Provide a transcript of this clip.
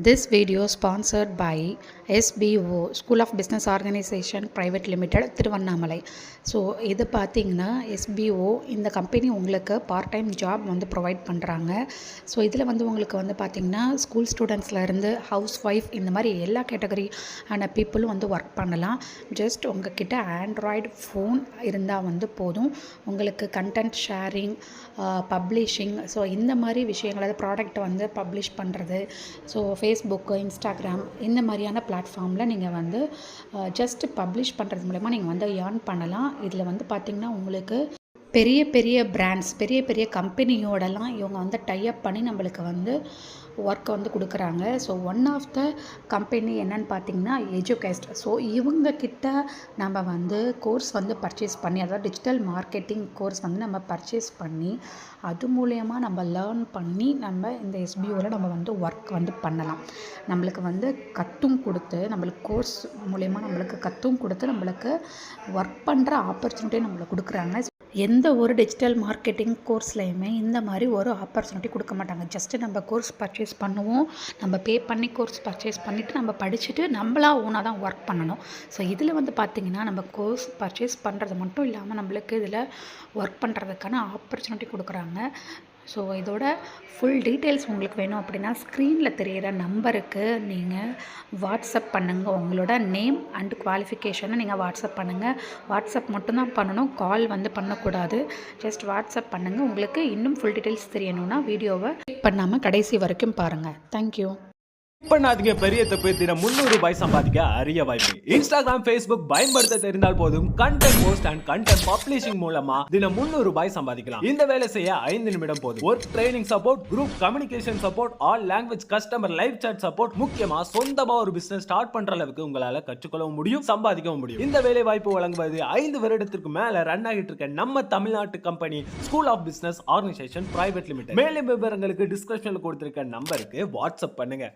This video sponsored by SBO School of Business Organization Private Limited Tiruvannamalai. So இது பார்த்திங்கன்னா SBO இந்த company உங்களுக்கு part time job வந்து provide பண்ணுறாங்க. ஸோ இதில் வந்து உங்களுக்கு வந்து பார்த்திங்கன்னா ஸ்கூல் ஸ்டூடெண்ட்ஸ்லேருந்து ஹவுஸ் ஒய்ஃப் இந்த மாதிரி எல்லா கேட்டகரி ஆன பீப்புளும் வந்து ஒர்க் பண்ணலாம். ஜஸ்ட் உங்ககிட்ட ஆண்ட்ராய்டு ஃபோன் இருந்தால் வந்து போதும். உங்களுக்கு கண்டென்ட் ஷேரிங், பப்ளிஷிங், ஸோ இந்த மாதிரி விஷயங்கள், அதாவது ப்ராடக்ட் வந்து பப்ளிஷ் பண்ணுறது, ஸோ ஃபேஸ்புக்கு, இன்ஸ்டாகிராம் இந்த மாதிரியான பிளாட்ஃபார்மில் நீங்கள் வந்து ஜஸ்ட் பப்ளிஷ் பண்ணுறது மூலமா நீங்கள் வந்து ஏர்ன் பண்ணலாம். இதில் வந்து பார்த்திங்கன்னா உங்களுக்கு பெரிய பெரிய பிராண்ட்ஸ், பெரிய பெரிய கம்பெனியோடலாம் இவங்க வந்து டைப் பண்ணி நம்மளுக்கு வந்து ஒர்க் வந்து கொடுக்குறாங்க. So one of the company என்னன்னு பார்த்தீங்கன்னா எஜுகேஸ்ட். ஸோ இவங்கக்கிட்ட நம்ம வந்து கோர்ஸ் வந்து பர்ச்சேஸ் பண்ணி, அதாவது டிஜிட்டல் மார்க்கெட்டிங் கோர்ஸ் வந்து நம்ம பர்ச்சேஸ் பண்ணி அது மூலயமா நம்ம லேர்ன் பண்ணி நம்ம இந்த SBOவில் நம்ம வந்து ஒர்க் வந்து பண்ணலாம். நம்மளுக்கு வந்து கற்றும் கொடுத்து, நம்மளுக்கு கோர்ஸ் மூலயமா நம்மளுக்கு கற்றும் கொடுத்து நம்மளுக்கு ஒர்க் பண்ணுற ஆப்பர்ச்சுனிட்டி நம்மளுக்கு கொடுக்குறாங்க. எந்த ஒரு டிஜிட்டல் மார்க்கெட்டிங் கோர்ஸ்லையுமே இந்த மாதிரி ஒரு ஆப்பர்ச்சுனிட்டி கொடுக்க மாட்டாங்க. ஜஸ்ட்டு நம்ம கோர்ஸ் பர்ச்சேஸ் பண்ணுவோம், நம்ம பே பண்ணி கோர்ஸ் பர்ச்சேஸ் பண்ணிவிட்டு நம்ம படிச்சுட்டு நம்மளா ஓனாக தான் ஒர்க் பண்ணணும். ஸோ இதில் வந்து பார்த்திங்கன்னா நம்ம கோர்ஸ் பர்ச்சேஸ் பண்ணுறது மட்டும் இல்லாமல் நம்மளுக்கு இதில் ஒர்க் பண்ணுறதுக்கான ஆப்பர்ச்சுனிட்டி கொடுக்குறாங்க. ஸோ இதோட ஃபுல் டீட்டெயில்ஸ் உங்களுக்கு வேணும் அப்படின்னா ஸ்க்ரீனில் தெரிகிற நம்பருக்கு நீங்கள் வாட்ஸ்அப் பண்ணுங்கள். உங்களோட நேம் அண்ட் குவாலிஃபிகேஷனை நீங்கள் வாட்ஸ்அப் பண்ணுங்கள். வாட்ஸ்அப் மட்டும்தான் பண்ணணும், கால் வந்து பண்ணக்கூடாது. ஜஸ்ட் வாட்ஸ்அப் பண்ணுங்கள். உங்களுக்கு இன்னும் ஃபுல் டீட்டெயில்ஸ் தெரியணும்னா வீடியோவை கிளிக் பண்ணாமல் கடைசி வரைக்கும் பாருங்கள். தேங்க்யூ. பண்ணாதீங்க, பெரிய தப்பு. தினம் 300 ரூபாய் சம்பாதிக்க அரிய வாய்ப்பு. இன்ஸ்டாகிராம், Facebook பயன்படுத்த தெரிந்தால் போதும். Content post and content publishing மூலமா தினம் 300 ரூபாய் சம்பாதிக்கலாம். இந்த வேலை செய்ய 5 நிமிடம் போதும். Work training support, group communication support, all language, customer live chat support, முக்கியமா சொந்தமா ஒரு பிசினஸ் ஸ்டார்ட் பண்ற அளவுக்கு உங்களால கற்றுக்கொள்ளவும் முடியும், சம்பாதிக்கவும் முடியும். இந்த வேலை வாய்ப்பு வழங்குவது 5 வருடத்திற்கு மேல ரன் ஆகிட்டு இருக்க நம்ம தமிழ்நாட்டு company school of business organisation private limited. மேலும் விவரங்களுக்கு டிஸ்கிரிப்ஷன்ல கொடுத்திருக்க நம்பருக்கு வாட்ஸ்அப் பண்ணுங்க.